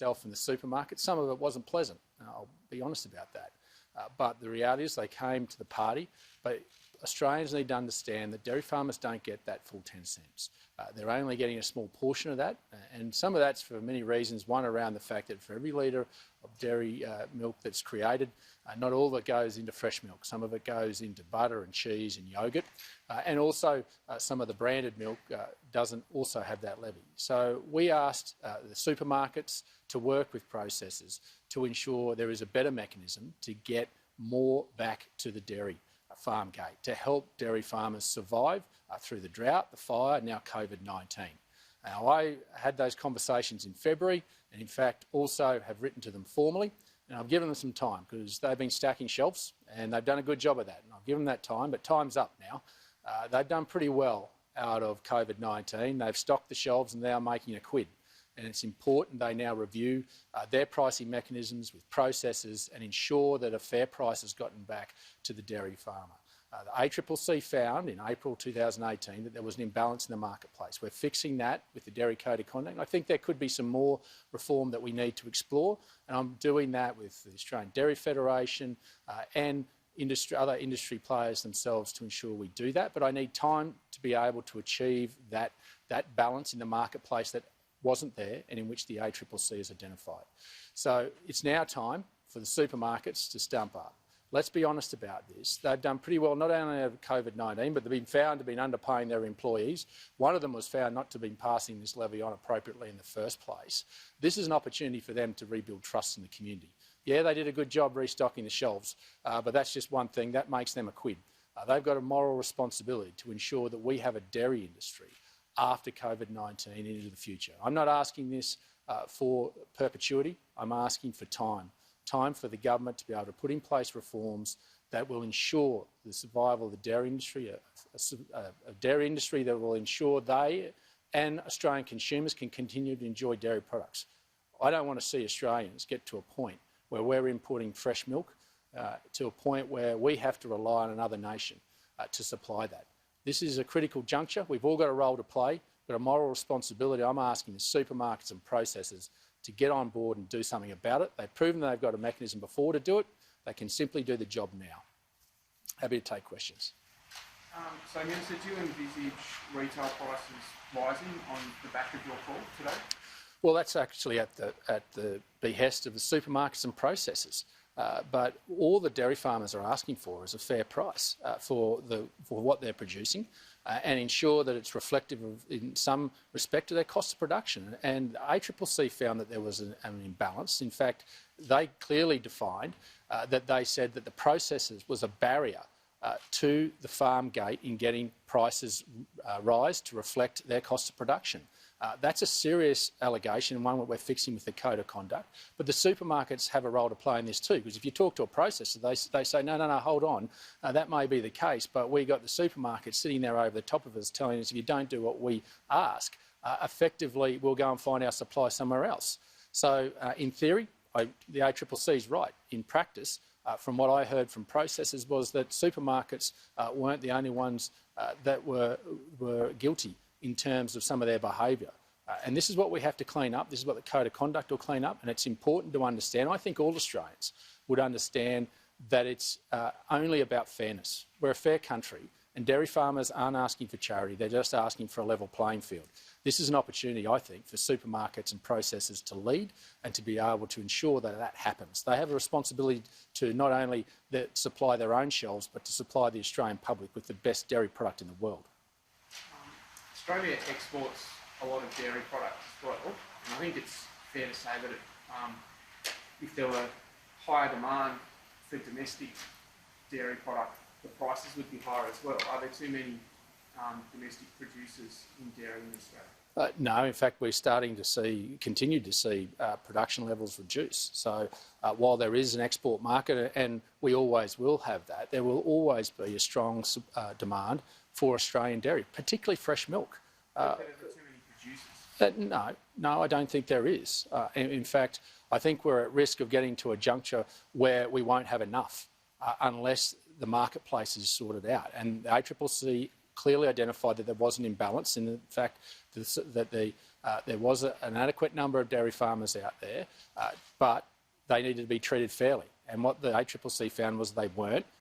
itself in the supermarket. Some of it wasn't pleasant, I'll be honest about that. But the reality is they came to the party. But Australians need to understand that dairy farmers don't get that full 10 cents. They're only getting a small portion of that, and some of that's for many reasons. One, around the fact that for every litre of dairy milk that's created, not all of it goes into fresh milk. Some of it goes into butter and cheese and yoghurt, and also some of the branded milk doesn't also have that levy. So we asked the supermarkets to work with processors to ensure there is a better mechanism to get more back to the dairy farm gate to help dairy farmers survive through the drought, the fire, now COVID-19. Now, I had those conversations in February and, in fact, also have written to them formally, and I've given them some time because they've been stacking shelves and they've done a good job of that, and I've given them that time, but time's up now. They've done pretty well out of COVID-19. They've stocked the shelves and they are making a quid. And it's important they now review their pricing mechanisms with processors and ensure that a fair price has gotten back to the dairy farmer. The ACCC found in April 2018 that there was an imbalance in the marketplace. We're fixing that with the Dairy Code of Conduct. I think there could be some more reform that we need to explore, and I'm doing that with the Australian Dairy Federation and other industry players themselves to ensure we do that. But I need time to be able to achieve that balance in the marketplace that wasn't there and in which the ACCC has identified. So it's now time for the supermarkets to stump up. Let's be honest about this. They've done pretty well, not only over COVID-19, but they've been found to have been underpaying their employees. One of them was found not to have been passing this levy on appropriately in the first place. This is an opportunity for them to rebuild trust in the community. Yeah, they did a good job restocking the shelves, but that's just one thing. That makes them a quid. They've got a moral responsibility to ensure that we have a dairy industry after COVID-19 into the future. I'm not asking this for perpetuity. I'm asking for time for the government to be able to put in place reforms that will ensure the survival of the dairy industry, a dairy industry that will ensure they and Australian consumers can continue to enjoy dairy products. I don't want to see Australians get to a point where we're importing fresh milk to a point where we have to rely on another nation to supply that. This is a critical juncture. We've all got a role to play, but a moral responsibility. I'm asking the supermarkets and processors to get on board and do something about it. They've proven they've got a mechanism before to do it. They can simply do the job now. Happy to take questions. So, Minister, do you envisage retail prices rising on the back of your call today? Well, that's actually at the behest of the supermarkets and processors. But all the dairy farmers are asking for is a fair price for what they're producing and ensure that it's reflective of, in some respect, to their cost of production. And the ACCC found that there was an imbalance. In fact, they clearly defined that they said that the processors was a barrier to the farm gate in getting prices rise to reflect their cost of production. That's a serious allegation and one that we're fixing with the Code of Conduct. But the supermarkets have a role to play in this too, because if you talk to a processor, they say, no, hold on, that may be the case, but we got the supermarket sitting there over the top of us telling us if you don't do what we ask, effectively we'll go and find our supply somewhere else. So in theory, the ACCC is right. In practice, from what I heard from processors was that supermarkets weren't the only ones that were guilty in terms of some of their behaviour. And this is what we have to clean up. This is what the Code of Conduct will clean up. And it's important to understand. I think all Australians would understand that it's only about fairness. We're a fair country, and dairy farmers aren't asking for charity. They're just asking for a level playing field. This is an opportunity, I think, for supermarkets and processors to lead and to be able to ensure that that happens. They have a responsibility to not only supply their own shelves, but to supply the Australian public with the best dairy product in the world. Australia exports a lot of dairy products as well, and I think it's fair to say that if there were higher demand for domestic dairy product, the prices would be higher as well. Are there too many domestic producers in dairy in Australia? No, in fact, we're starting to continue to see production levels reduce. So while there is an export market, and we always will have that, there will always be a strong demand for Australian dairy, particularly fresh milk. Are there too many producers? No, I don't think there is. In fact, I think we're at risk of getting to a juncture where we won't have enough unless the marketplace is sorted out. And the ACCC clearly identified that there was an imbalance in the fact that the There was an adequate number of dairy farmers out there, but they needed to be treated fairly. And what the ACCC found was they weren't.